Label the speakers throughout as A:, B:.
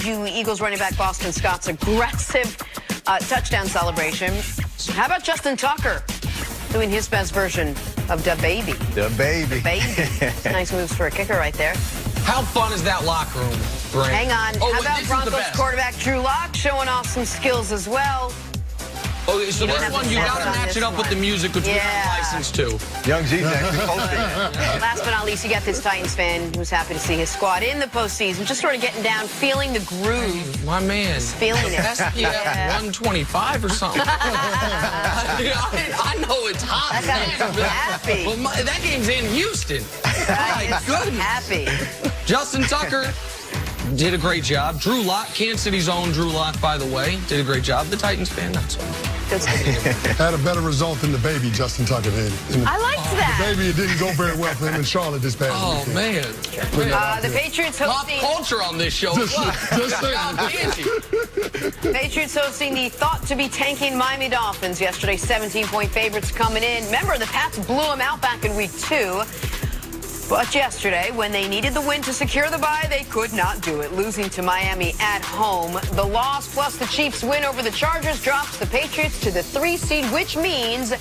A: you Eagles running back Boston Scott's aggressive touchdown celebration. How about Justin Tucker doing his best version of the baby?
B: The baby.
A: Nice moves for a kicker right there.
C: How fun is that locker room, Brent?
A: Hang on. How about Broncos quarterback Drew Lock showing off some skills as well?
C: Okay, so this one, you got to match it up with the music, which we're not licensed to.
B: Young G's actually posted.
A: Last but not least, you got this Titans fan who's happy to see his squad in the postseason, just sort of getting down, feeling the groove.
C: My man.
A: Just feeling it.
C: SPF 125 or something. I know it's hot.
A: That guy's happy.
C: Well, that game's in Houston.
A: Right,
C: My goodness.
A: happy.
C: Justin Tucker did a great job. Drew Lock, Kansas City's own Drew Lock, by the way, did a great job. The Titans fan, not so much.
D: Had a better result than the baby, Justin Tucker did.
A: I liked that.
D: The baby, it didn't go very well for him in Charlotte this past weekend.
C: Man.
A: The Patriots hosting...
C: Pop culture on this show.
D: Just saying.
A: Patriots hosting the thought-to-be-tanking Miami Dolphins yesterday. 17-point favorites coming in. Remember, the Pats blew them out back in week 2. But yesterday, when they needed the win to secure the bye, they could not do it, losing to Miami at home. The loss plus the Chiefs' win over the Chargers drops the Patriots to the 3 seed, which means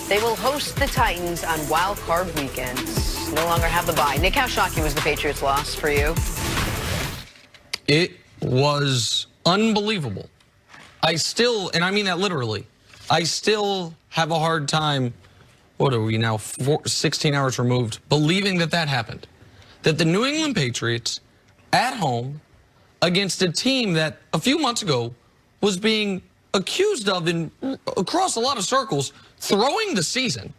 A: they will host the Titans on Wild Card Weekend. No longer have the bye. Nick, how shocking was the Patriots' loss for you?
C: It was unbelievable. I still, and I mean that literally, I still have a hard time. What are we now, 16 hours removed, believing that that happened. That the New England Patriots, at home, against a team that a few months ago was being accused of, across a lot of circles, throwing the season,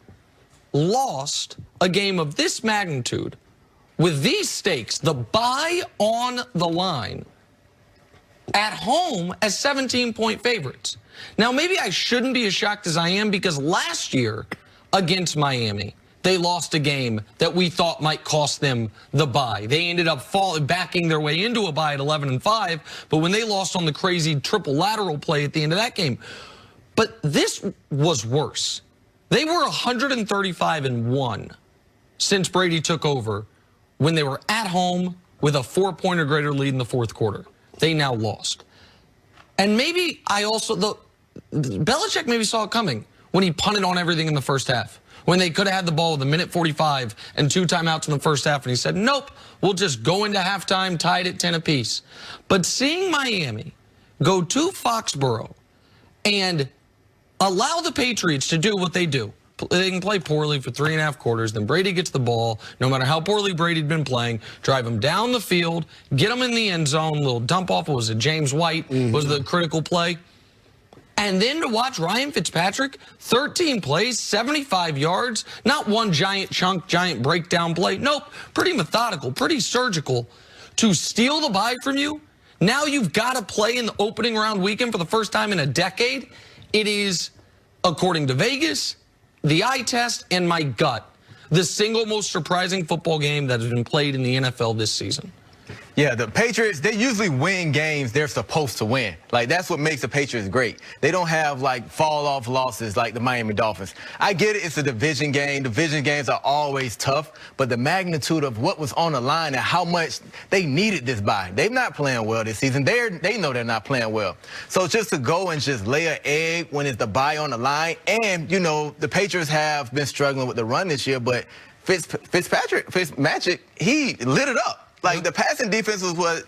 C: lost a game of this magnitude with these stakes, the bye on the line, at home as 17-point favorites. Now, maybe I shouldn't be as shocked as I am, because last year, against Miami, they lost a game that we thought might cost them the bye. They ended up backing their way into a bye at 11-5, but when they lost on the crazy triple lateral play at the end of that game. But this was worse. They were 135-1 since Brady took over when they were at home with a 4-point or greater lead in the fourth quarter. They now lost. And maybe Belichick maybe saw it coming when he punted on everything in the first half, when they could have had the ball with a minute 45 and 2 timeouts in the first half, and he said, nope, we'll just go into halftime tied at 10 apiece. But seeing Miami go to Foxborough and allow the Patriots to do what they do, they can play poorly for 3.5 quarters, then Brady gets the ball, no matter how poorly Brady'd been playing, drive him down the field, get him in the end zone, little dump off, was it James White was the critical play? And then to watch Ryan Fitzpatrick, 13 plays, 75 yards, not one giant chunk, giant breakdown play. Nope, pretty methodical, pretty surgical. To steal the bye from you, now you've got to play in the opening round weekend for the first time in a decade. It is, according to Vegas, the eye test, and my gut, the single most surprising football game that has been played in the NFL this season.
B: Yeah, the Patriots, they usually win games they're supposed to win. Like, that's what makes the Patriots great. They don't have, like, fall-off losses like the Miami Dolphins. I get it, it's a division game. Division games are always tough, but the magnitude of what was on the line and how much they needed this bye. They're not playing well this season. They know they're not playing well. So just to go and just lay an egg when it's the bye on the line, and, you know, the Patriots have been struggling with the run this year, but Fitzmagic, he lit it up. Like, the passing defense was what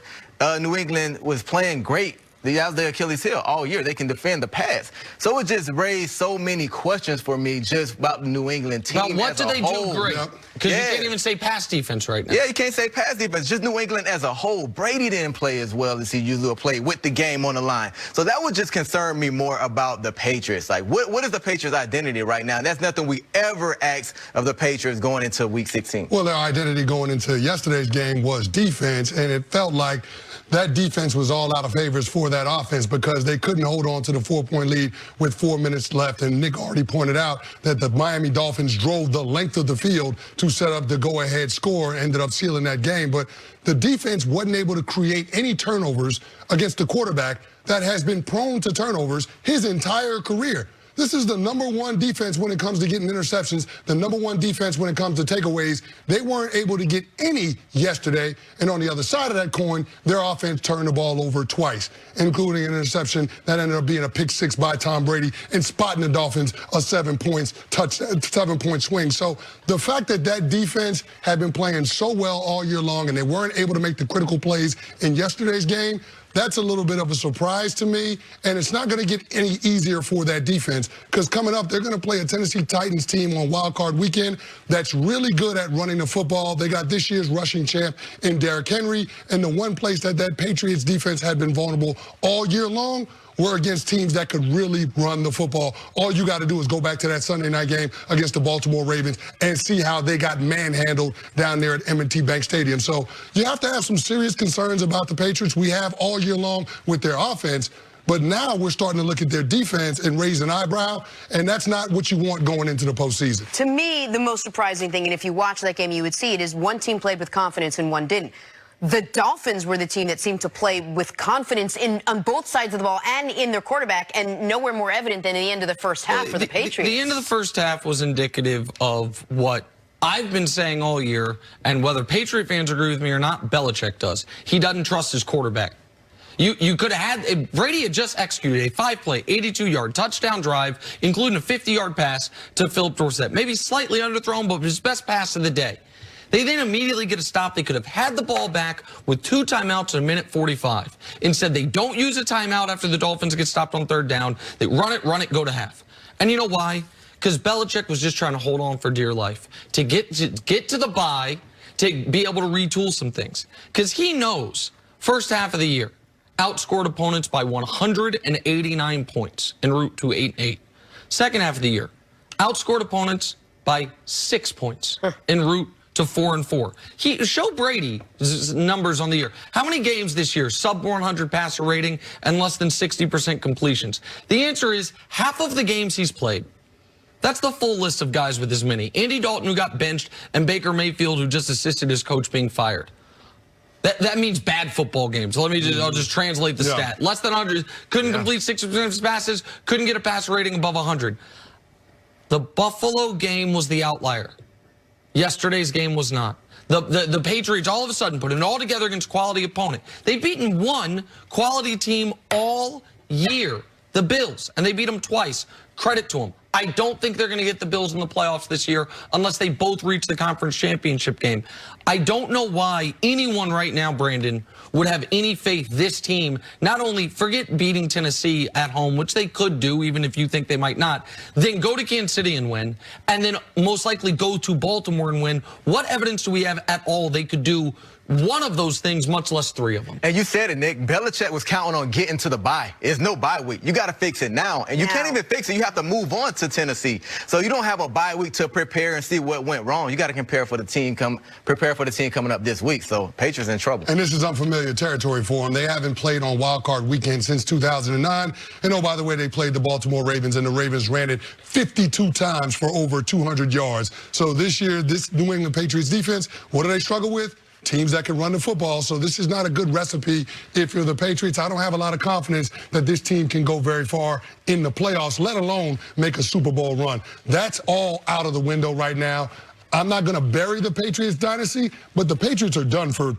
B: New England was playing great. That was their Achilles heel all year. They can defend the pass. So it just raised so many questions for me just about the New England team.
C: But what do they do great? Because you can't even say pass defense right now.
B: Yeah, you can't say pass defense. Just New England as a whole. Brady didn't play as well as he usually would play with the game on the line. So that would just concern me more about the Patriots. Like, what is the Patriots' identity right now? That's nothing we ever asked of the Patriots going into Week 16.
D: Well, their identity going into yesterday's game was defense, and it felt like that defense was all out of favors for that offense because they couldn't hold on to the 4-point lead with 4 minutes left. And Nick already pointed out that the Miami Dolphins drove the length of the field to set up the go-ahead score and ended up sealing that game. But the defense wasn't able to create any turnovers against the quarterback that has been prone to turnovers his entire career. This is the #1 defense when it comes to getting interceptions, the #1 defense when it comes to takeaways. They weren't able to get any yesterday. And on the other side of that coin, their offense turned the ball over twice, including an interception that ended up being a pick 6 by Tom Brady and spotting the Dolphins a 7-point swing. So the fact that that defense had been playing so well all year long and they weren't able to make the critical plays in yesterday's game, that's a little bit of a surprise to me, and it's not going to get any easier for that defense because coming up, they're going to play a Tennessee Titans team on Wild Card Weekend that's really good at running the football. They got this year's rushing champ in Derrick Henry, and the one place that Patriots defense had been vulnerable all year long were against teams that could really run the football. All you got to do is go back to that Sunday night game against the Baltimore Ravens and see how they got manhandled down there at M&T Bank Stadium. So you have to have some serious concerns about the Patriots. We have all year long with their offense, but now we're starting to look at their defense and raise an eyebrow, and that's not what you want going into the postseason.
A: To me, the most surprising thing, and if you watch that game, you would see it, is one team played with confidence and one didn't. The Dolphins were the team that seemed to play with confidence on both sides of the ball and in their quarterback, and nowhere more evident than the end of the first half for the Patriots.
C: The end of the first half was indicative of what I've been saying all year, and whether Patriot fans agree with me or not, Belichick does. He doesn't trust his quarterback. You could have had, Brady had just executed a 5-play, 82-yard touchdown drive, including a 50-yard pass to Philip Dorsett. Maybe slightly underthrown, but his best pass of the day. They then immediately get a stop. They could have had the ball back with 2 timeouts in a minute 45. Instead, they don't use a timeout after the Dolphins get stopped on 3rd down. They run it, go to half. And you know why? Because Belichick was just trying to hold on for dear life to get to the bye, to be able to retool some things. Because he knows first half of the year, outscored opponents by 189 points en route to 8-8. Second half of the year, outscored opponents by 6 points en route to 4-4. Show Brady numbers on the year. How many games this year, sub 100 passer rating and less than 60% completions? The answer is half of the games he's played. That's the full list of guys with as many. Andy Dalton, who got benched, and Baker Mayfield, who just assisted his coach being fired. That means bad football games. I'll just translate the stat. Less than 100, couldn't complete 60% of his passes, couldn't get a passer rating above 100. The Buffalo game was the outlier. Yesterday's game was not. The Patriots all of a sudden put it all together against quality opponent. They've beaten one quality team all year, the Bills, and they beat them twice. Credit to them. I don't think they're going to get the Bills in the playoffs this year unless they both reach the conference championship game. I don't know why anyone right now, Brandon, would have any faith this team, not only forget beating Tennessee at home, which they could do even if you think they might not, then go to Kansas City and win, and then most likely go to Baltimore and win. What evidence do we have at all they could do one of those things, much less 3 of them?
B: And you said it, Nick. Belichick was counting on getting to the bye. It's no bye week. You got to fix it now. And you can't even fix it. You have to move on to Tennessee. So you don't have a bye week to prepare and see what went wrong. You got to prepare for the team coming up this week. So Patriots in trouble.
D: And this is unfamiliar territory for them. They haven't played on Wild Card Weekend since 2009. And oh, by the way, they played the Baltimore Ravens, and the Ravens ran it 52 times for over 200 yards. So this year, this New England Patriots defense, what do they struggle with? Teams that can run the football. So this is not a good recipe if you're the Patriots. I don't have a lot of confidence that this team can go very far in the playoffs, let alone make a Super Bowl run. That's all out of the window right now. I'm not going to bury the Patriots dynasty, but the Patriots are done for